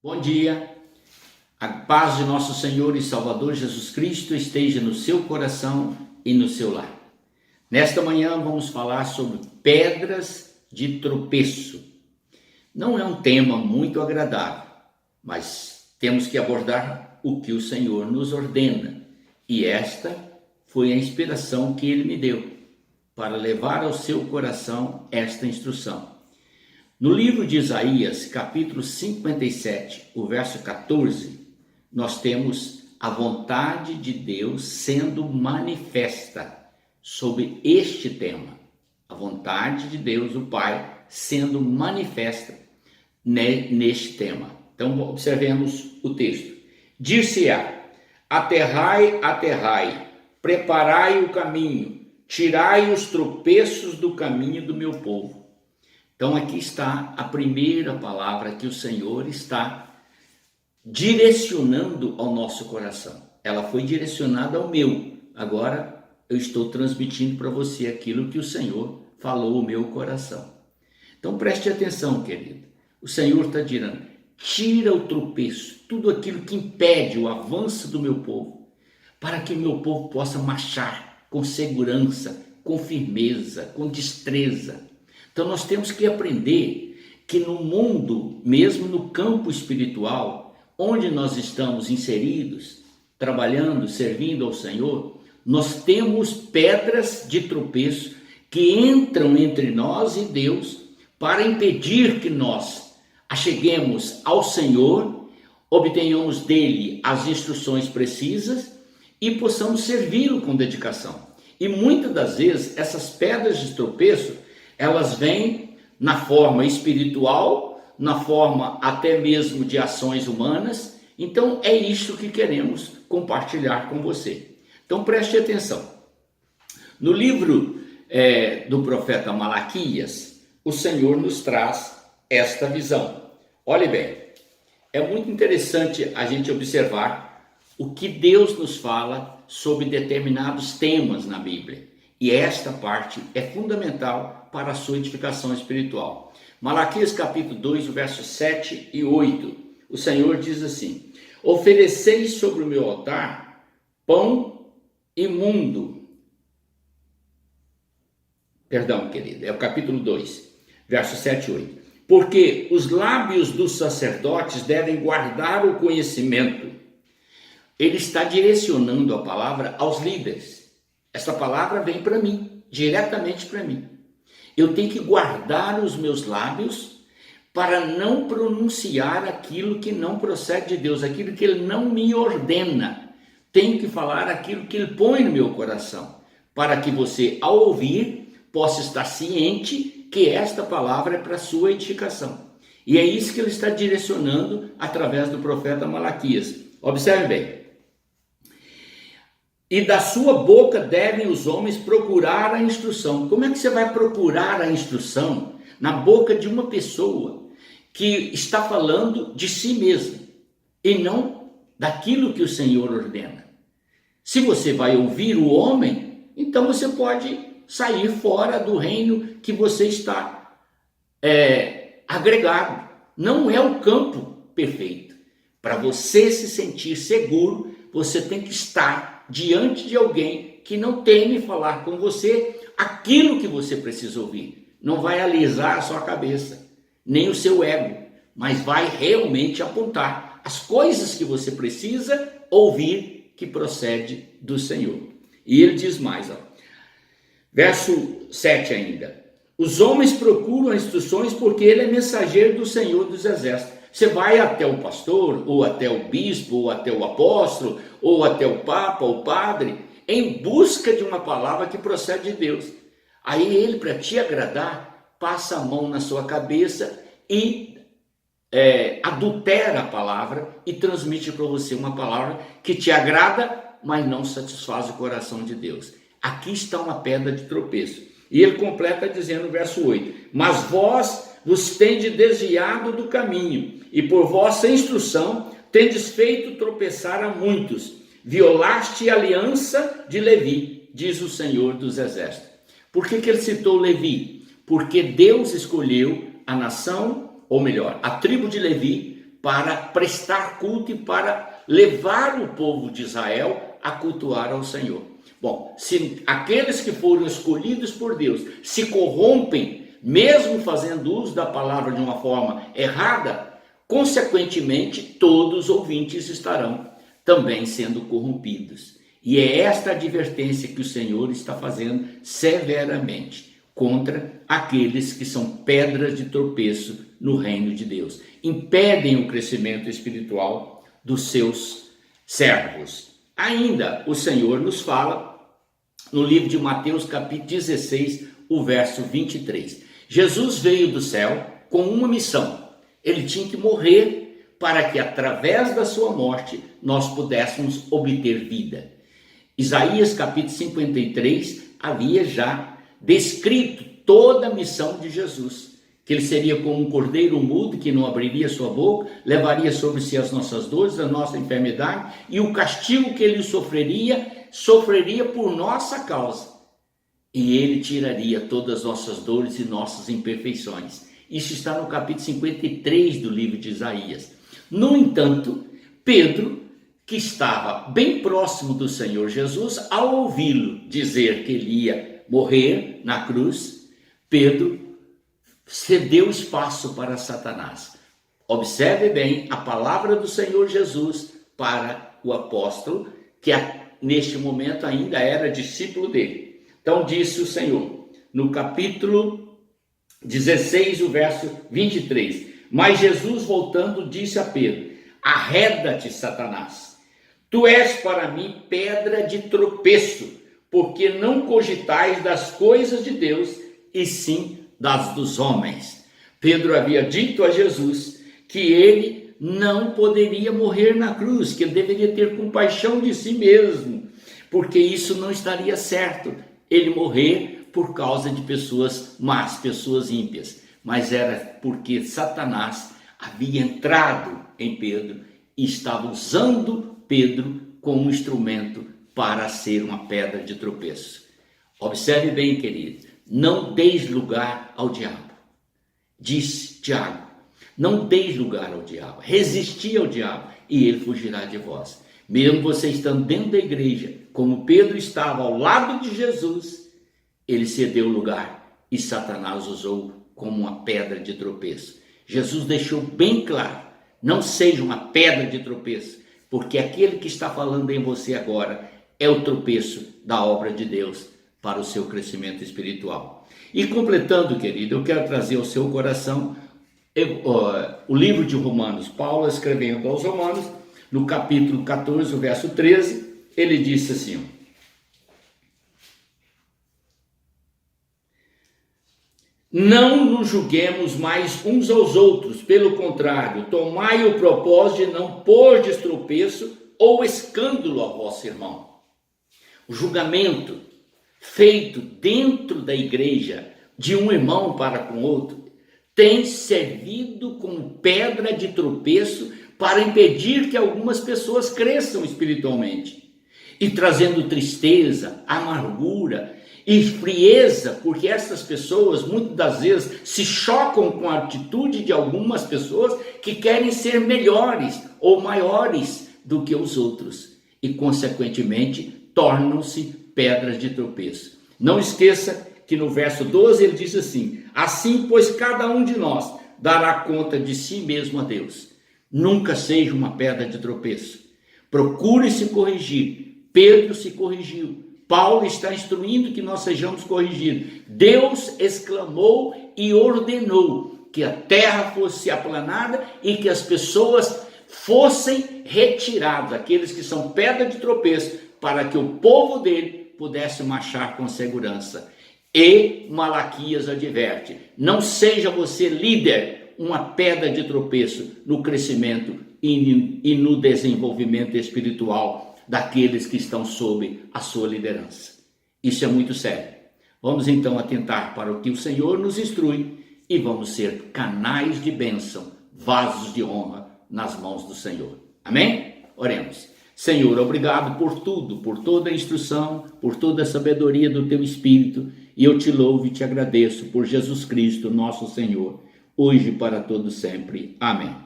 Bom dia, a paz de nosso Senhor e Salvador Jesus Cristo esteja no seu coração e no seu lar. Nesta manhã vamos falar sobre pedras de tropeço. Não é um tema muito agradável, mas temos que abordar o que o Senhor nos ordena. E esta foi a inspiração que Ele me deu para levar ao seu coração esta instrução. No livro de Isaías, capítulo 57, o verso 14, nós temos a vontade de Deus sendo manifesta sobre este tema. A vontade de Deus, o Pai, sendo manifesta neste tema. Então, observemos o texto. Dir-se-á: aterrai, aterrai, preparai o caminho, tirai os tropeços do caminho do meu povo. Então aqui está a primeira palavra que o Senhor está direcionando ao nosso coração. Ela foi direcionada ao meu. Agora eu estou transmitindo para você aquilo que o Senhor falou ao meu coração. Então preste atenção, querido. O Senhor está dizendo: tira o tropeço, tudo aquilo que impede o avanço do meu povo, para que o meu povo possa marchar com segurança, com firmeza, com destreza. Então nós temos que aprender que no mundo, mesmo no campo espiritual, onde nós estamos inseridos, trabalhando, servindo ao Senhor, nós temos pedras de tropeço que entram entre nós e Deus para impedir que nós acheguemos ao Senhor, obtenhamos dele as instruções precisas e possamos servi-lo com dedicação. E muitas das vezes essas pedras de tropeço, elas vêm na forma espiritual, na forma até mesmo de ações humanas. Então é isso que queremos compartilhar com você. Então preste atenção. No livro do profeta Malaquias, o Senhor nos traz esta visão. Olhe bem, é muito interessante a gente observar o que Deus nos fala sobre determinados temas na Bíblia. E esta parte é fundamental para a sua edificação espiritual. Malaquias capítulo 2, versos 7 e 8. O Senhor diz assim: ofereceis sobre o meu altar pão imundo. Perdão, querido, é o capítulo 2, versos 7 e 8. Porque os lábios dos sacerdotes devem guardar o conhecimento. Ele está direcionando a palavra aos líderes. Essa palavra vem para mim, diretamente para mim. Eu tenho que guardar os meus lábios para não pronunciar aquilo que não procede de Deus, aquilo que Ele não me ordena. Tenho que falar aquilo que Ele põe no meu coração, para que você, ao ouvir, possa estar ciente que esta palavra é para a sua edificação. E é isso que Ele está direcionando através do profeta Malaquias. Observe bem. E da sua boca devem os homens procurar a instrução. Como é que você vai procurar a instrução na boca de uma pessoa que está falando de si mesma e não daquilo que o Senhor ordena? Se você vai ouvir o homem, então você pode sair fora do reino que você está agregado. Não é o campo perfeito. Para você se sentir seguro, você tem que estar diante de alguém que não teme falar com você aquilo que você precisa ouvir. Não vai alisar a sua cabeça, nem o seu ego, mas vai realmente apontar as coisas que você precisa ouvir que procede do Senhor. E ele diz mais, verso 7 ainda: os homens procuram instruções porque ele é mensageiro do Senhor dos Exércitos. Você vai até o pastor, ou até o bispo, ou até o apóstolo, ou até o papa, o padre, em busca de uma palavra que procede de Deus. Aí ele, para te agradar, passa a mão na sua cabeça e adultera a palavra e transmite para você uma palavra que te agrada, mas não satisfaz o coração de Deus. Aqui está uma pedra de tropeço. E ele completa dizendo no verso 8: mas vós vos tendes desviado do caminho, e por vossa instrução tendes feito tropeçar a muitos. Violaste a aliança de Levi, diz o Senhor dos Exércitos. Por que ele citou Levi? Porque Deus escolheu a nação, ou melhor, a tribo de Levi, para prestar culto e para levar o povo de Israel a cultuar ao Senhor. Bom, se aqueles que foram escolhidos por Deus se corrompem, mesmo fazendo uso da palavra de uma forma errada, consequentemente todos os ouvintes estarão também sendo corrompidos. E é esta advertência que o Senhor está fazendo severamente contra aqueles que são pedras de tropeço no reino de Deus. Impedem o crescimento espiritual dos seus servos. Ainda o Senhor nos fala no livro de Mateus, capítulo 16, o verso 23. Jesus veio do céu com uma missão. Ele tinha que morrer para que através da sua morte nós pudéssemos obter vida. Isaías capítulo 53 havia já descrito toda a missão de Jesus, que ele seria como um cordeiro mudo que não abriria sua boca, levaria sobre si as nossas dores, a nossa enfermidade, e o castigo que ele sofreria por nossa causa. E ele tiraria todas as nossas dores e nossas imperfeições. Isso está no capítulo 53 do livro de Isaías. No entanto, Pedro, que estava bem próximo do Senhor Jesus, ao ouvi-lo dizer que ele ia morrer na cruz, Pedro cedeu espaço para Satanás. Observe bem a palavra do Senhor Jesus para o apóstolo, que neste momento ainda era discípulo dele. Então disse o Senhor, no capítulo 16, o verso 23, mas Jesus voltando disse a Pedro, arreda-te, Satanás, tu és para mim pedra de tropeço, porque não cogitais das coisas de Deus, e sim das dos homens. Pedro havia dito a Jesus que ele não poderia morrer na cruz, que ele deveria ter compaixão de si mesmo, porque isso não estaria certo, ele morrer por causa de pessoas más, pessoas ímpias, mas era porque Satanás havia entrado em Pedro e estava usando Pedro como instrumento para ser uma pedra de tropeço. Observe bem, querido, não deis lugar ao diabo, disse Tiago, não deis lugar ao diabo, resisti ao diabo e ele fugirá de vós. Mesmo você estando dentro da igreja, como Pedro estava ao lado de Jesus, ele cedeu lugar e Satanás usou como uma pedra de tropeço. Jesus deixou bem claro, não seja uma pedra de tropeço, porque aquele que está falando em você agora é o tropeço da obra de Deus para o seu crescimento espiritual. E completando, querido, eu quero trazer ao seu coração o livro de Romanos. Paulo escrevendo aos Romanos, no capítulo 14, o verso 13, ele disse assim: não nos julguemos mais uns aos outros, pelo contrário, tomai o propósito de não pôr de tropeço ou escândalo ao vosso irmão. O julgamento feito dentro da igreja de um irmão para com outro tem servido como pedra de tropeço para impedir que algumas pessoas cresçam espiritualmente e trazendo tristeza, amargura e frieza, porque essas pessoas muitas das vezes se chocam com a atitude de algumas pessoas que querem ser melhores ou maiores do que os outros e consequentemente tornam-se pedras de tropeço. Não esqueça que no verso 12 ele diz assim: assim, pois, cada um de nós dará conta de si mesmo a Deus. Nunca seja uma pedra de tropeço. Procure se corrigir. Pedro se corrigiu. Paulo está instruindo que nós sejamos corrigidos. Deus exclamou e ordenou que a terra fosse aplanada e que as pessoas fossem retiradas, aqueles que são pedra de tropeço, para que o povo dele pudesse marchar com segurança. E Malaquias adverte: não seja você líder, uma pedra de tropeço no crescimento e no desenvolvimento espiritual daqueles que estão sob a sua liderança. Isso é muito sério. Vamos então atentar para o que o Senhor nos instrui e vamos ser canais de bênção, vasos de honra nas mãos do Senhor. Amém? Oremos. Senhor, obrigado por tudo, por toda a instrução, por toda a sabedoria do teu Espírito, e eu te louvo e te agradeço por Jesus Cristo, nosso Senhor, hoje e para todo sempre. Amém.